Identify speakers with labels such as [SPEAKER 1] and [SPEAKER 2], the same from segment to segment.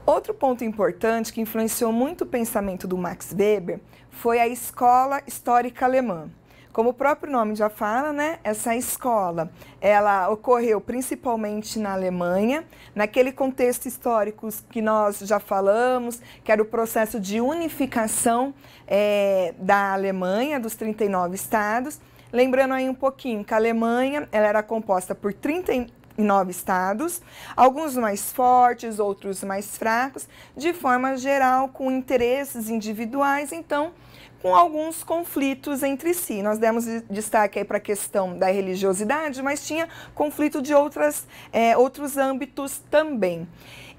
[SPEAKER 1] Outro ponto importante que influenciou muito o pensamento do Max Weber foi a escola histórica alemã. Como o próprio nome já fala, né, essa escola, ela ocorreu principalmente na Alemanha, naquele contexto histórico que nós já falamos, que era o processo de unificação da Alemanha, dos 39 estados. Lembrando aí um pouquinho que a Alemanha ela era composta por 39 estados, alguns mais fortes, outros mais fracos, de forma geral com interesses individuais, então com alguns conflitos entre si. Nós demos destaque aí para a questão da religiosidade, mas tinha conflito de outros âmbitos também.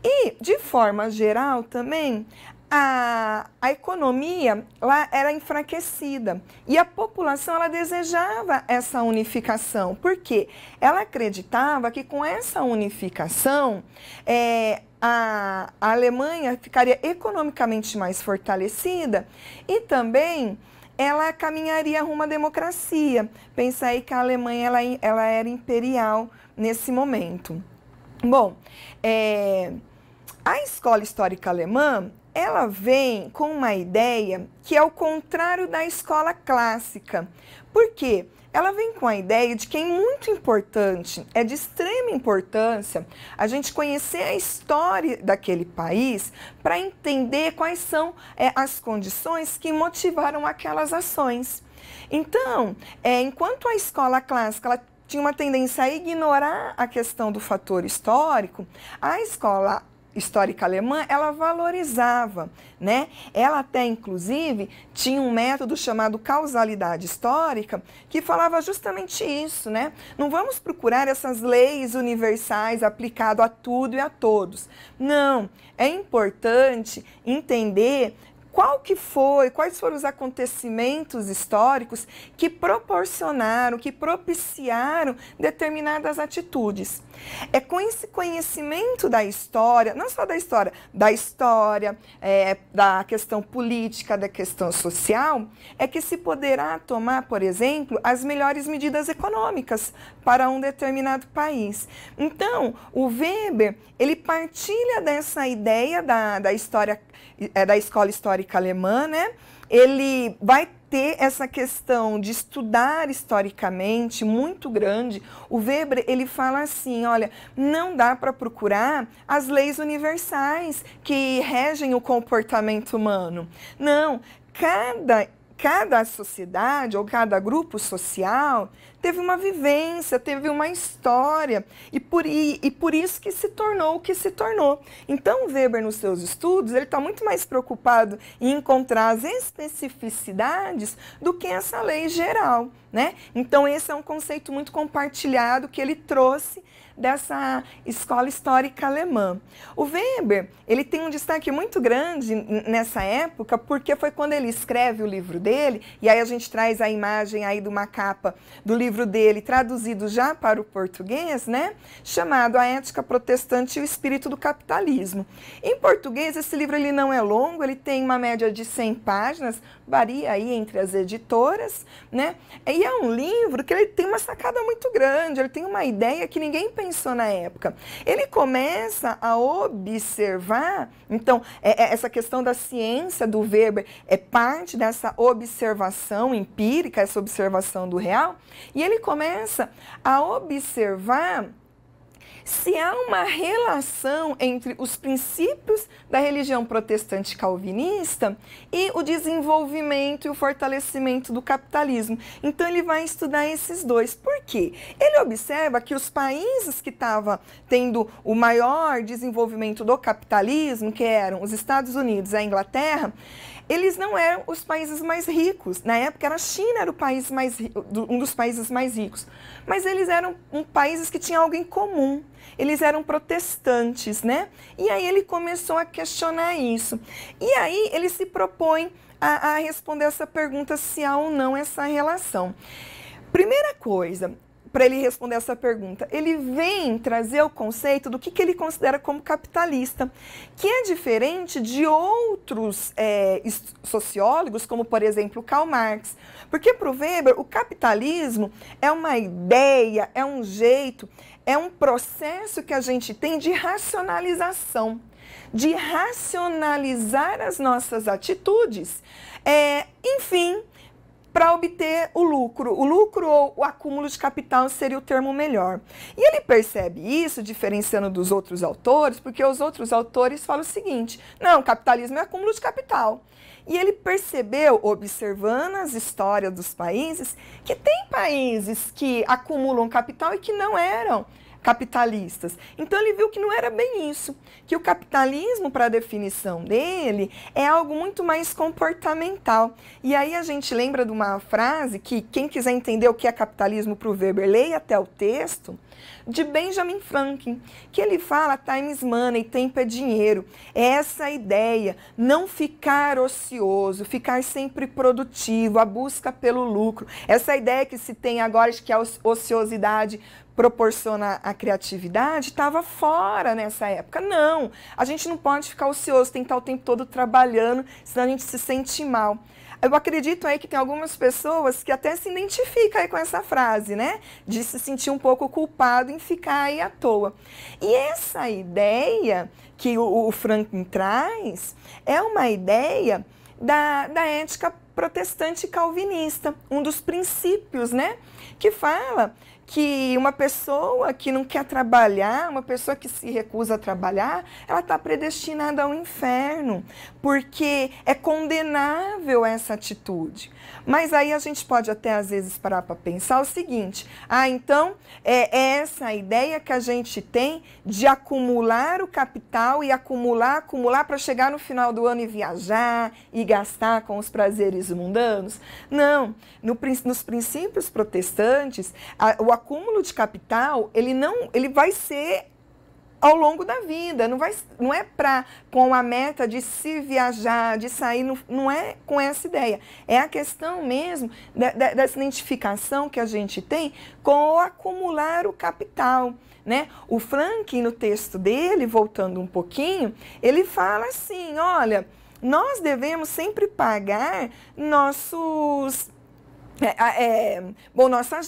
[SPEAKER 1] E, de forma geral também, a economia lá era enfraquecida e a população ela desejava essa unificação, porque ela acreditava que com essa unificação a Alemanha ficaria economicamente mais fortalecida e também ela caminharia rumo à democracia. Pensa aí que a Alemanha ela era imperial nesse momento. Bom, a escola histórica alemã ela vem com uma ideia que é o contrário da escola clássica. Por quê? Ela vem com a ideia de que é muito importante, é de extrema importância, a gente conhecer a história daquele país para entender quais são as condições que motivaram aquelas ações. Então, enquanto a escola clássica ela tinha uma tendência a ignorar a questão do fator histórico, a escola histórica alemã, ela valorizava, né? Ela até, inclusive, tinha um método chamado causalidade histórica, que falava justamente isso, né? Não vamos procurar essas leis universais aplicado a tudo e a todos. Não, é importante entender quais foram os acontecimentos históricos que proporcionaram, que propiciaram determinadas atitudes. É com esse conhecimento da história, não só da história, da questão política, da questão social, é que se poderá tomar, por exemplo, as melhores medidas econômicas para um determinado país. Então, o Weber, ele partilha dessa ideia da escola histórica alemã, né? Ele vai ter essa questão de estudar historicamente muito grande. O Weber, ele fala assim, olha, não dá para procurar as leis universais que regem o comportamento humano. Não, cada sociedade ou cada grupo social teve uma vivência, teve uma história e por isso que se tornou o que se tornou. Então, Weber, nos seus estudos, ele está muito mais preocupado em encontrar as especificidades do que essa lei geral, né? Então, esse é um conceito muito compartilhado que ele trouxe dessa escola histórica alemã. O Weber, ele tem um destaque muito grande nessa época, porque foi quando ele escreve o livro dele, e aí a gente traz a imagem aí de uma capa do livro dele, traduzido já para o português, né? Chamado A Ética Protestante e o Espírito do Capitalismo. Em português, esse livro ele não é longo, ele tem uma média de 100 páginas, varia aí entre as editoras, né? E é um livro que ele tem uma sacada muito grande, ele tem uma ideia que ninguém pensou na época. Ele começa a observar, então, essa questão da ciência do Weber é parte dessa observação empírica, essa observação do real, e ele começa a observar se há uma relação entre os princípios da religião protestante calvinista e o desenvolvimento e o fortalecimento do capitalismo. Então, ele vai estudar esses dois. Por quê? Ele observa que os países que estavam tendo o maior desenvolvimento do capitalismo, que eram os Estados Unidos e a Inglaterra, eles não eram os países mais ricos. Na época, a China era um dos países mais ricos. Mas eles eram países que tinham algo em comum. Eles eram protestantes, né? E aí ele começou a questionar isso. E aí ele se propõe a responder essa pergunta se há ou não essa relação. Primeira coisa, para ele responder essa pergunta, ele vem trazer o conceito do que ele considera como capitalista, que é diferente de outros sociólogos, como, por exemplo, Karl Marx. Porque para o Weber, o capitalismo é uma ideia, é um jeito, é um processo que a gente tem de racionalização. de racionalizar as nossas atitudes, enfim, para obter o lucro. O lucro ou o acúmulo de capital seria o termo melhor. E ele percebe isso, diferenciando dos outros autores, porque os outros autores falam o seguinte: não, capitalismo é acúmulo de capital. E ele percebeu, observando as histórias dos países, que tem países que acumulam capital e que não eram capitalistas. Então ele viu que não era bem isso, que o capitalismo, para a definição dele, é algo muito mais comportamental. E aí a gente lembra de uma frase que quem quiser entender o que é capitalismo para o Weber, leia até o texto, de Benjamin Franklin, que ele fala: time is money, tempo é dinheiro. É essa ideia, não ficar ocioso, ficar sempre produtivo, a busca pelo lucro. Essa ideia que se tem agora de que a ociosidade proporciona a criatividade, estava fora nessa época. Não, a gente não pode ficar ocioso, tem que estar o tempo todo trabalhando, senão a gente se sente mal. Eu acredito aí que tem algumas pessoas que até se identificam aí com essa frase, né? De se sentir um pouco culpado em ficar aí à toa. E essa ideia que o Franklin traz é uma ideia da ética protestante calvinista, um dos princípios, né? Que fala que uma pessoa que não quer trabalhar, uma pessoa que se recusa a trabalhar, ela está predestinada ao inferno, porque é condenável essa atitude. Mas aí a gente pode até às vezes parar para pensar o seguinte: então é essa ideia que a gente tem de acumular o capital e acumular para chegar no final do ano e viajar e gastar com os prazeres mundanos? Não, nos princípios protestantes, o acúmulo de capital, ele vai ser ao longo da vida, não é com a meta de se viajar, de sair, não é com essa ideia. É a questão mesmo dessa identificação que a gente tem com o acumular o capital, né? O Franklin, no texto dele, voltando um pouquinho, ele fala assim: olha, nós devemos sempre pagar nossas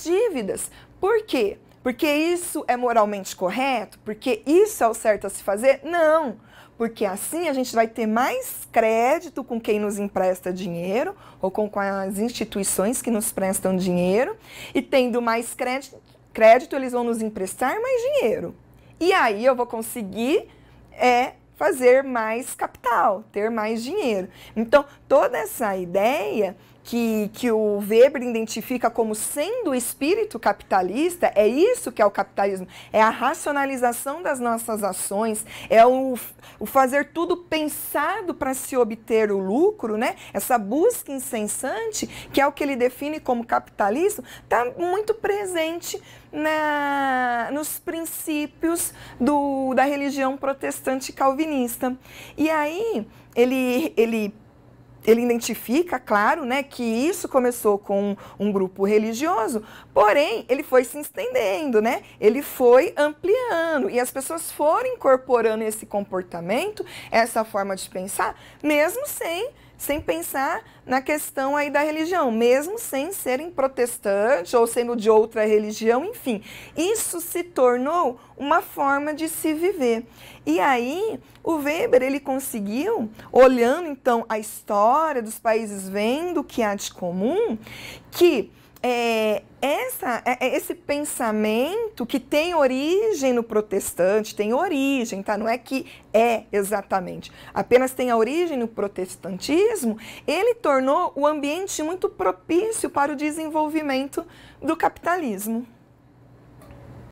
[SPEAKER 1] dívidas. Por quê? Porque isso é moralmente correto? Porque isso é o certo a se fazer? Não, porque assim a gente vai ter mais crédito com quem nos empresta dinheiro ou com as instituições que nos prestam dinheiro, e tendo mais crédito eles vão nos emprestar mais dinheiro. E aí eu vou conseguir fazer mais capital, ter mais dinheiro. Então, toda essa ideia que o Weber identifica como sendo o espírito capitalista, é isso que é o capitalismo, é a racionalização das nossas ações, é o fazer tudo pensado para se obter o lucro, né? Essa busca incessante, que é o que ele define como capitalismo, está muito presente nos princípios da religião protestante calvinista. E aí ele identifica, claro, né, que isso começou com um grupo religioso, porém, ele foi se estendendo, né? Ele foi ampliando, e as pessoas foram incorporando esse comportamento, essa forma de pensar, mesmo sem pensar na questão aí da religião, mesmo sem serem protestantes ou sendo de outra religião, enfim. Isso se tornou uma forma de se viver. E aí, o Weber, ele conseguiu, olhando então a história dos países, vendo o que há de comum, que esse pensamento que tem origem no protestante, tem origem, tá? Não é que é exatamente, apenas tem a origem no protestantismo, ele tornou o ambiente muito propício para o desenvolvimento do capitalismo.